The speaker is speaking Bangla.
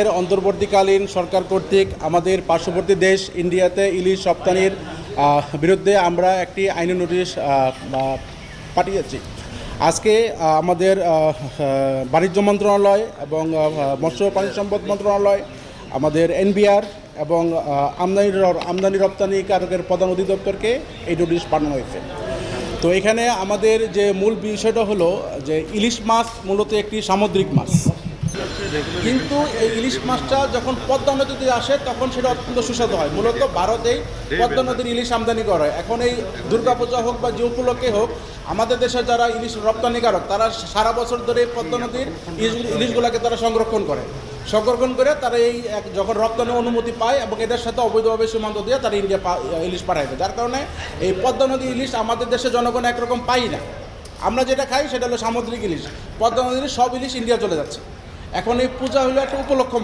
এর অন্তর্বর্তীকালীন সরকার কর্তৃক আমাদের পার্শ্ববর্তী দেশ ইন্ডিয়াতে ইলিশ রপ্তানির বিরুদ্ধে আমরা একটি আইনি নোটিশ পাঠিয়েছি। আজকে আমাদের বাণিজ্য মন্ত্রণালয় এবং মৎস্য প্রাণী সম্পদ মন্ত্রণালয়, আমাদের এনবিআর এবং আমদানি রপ্তানিকারকের প্রধান অধিদপ্তরকে এই নোটিশ পাঠানো হয়েছে। তো এখানে আমাদের যে মূল বিষয়টা হলো যে ইলিশ মাছ মূলত একটি সামুদ্রিক মাছ, কিন্তু এই ইলিশ মাছটা যখন পদ্মা নদীতে আসে তখন সেটা অত্যন্ত সুস্বাদু হয়। মূলত ভারতেই পদ্মা নদীর ইলিশ আমদানি করা হয়। এখন এই দুর্গাপূজা হোক বা যে উপলক্ষে হোক, আমাদের দেশের যারা ইলিশ রপ্তানিকারক তারা সারা বছর ধরে পদ্মা নদীর ইলিশগুলোকে তারা সংরক্ষণ করে তারা এই যখন রপ্তানির অনুমতি পায় এবং এদের সাথে অবৈধভাবে সীমান্ত দিয়ে তারা ইন্ডিয়া ইলিশ পাঠায়। যার কারণে এই পদ্মা নদীর ইলিশ আমাদের দেশের জনগণ একরকম পাই না। আমরা যেটা খাই সেটা হলো সামুদ্রিক ইলিশ। পদ্মা নদীর সব ইলিশ ইন্ডিয়া চলে যাচ্ছে। এখন এই পূজা হলো একটা উপলক্ষ।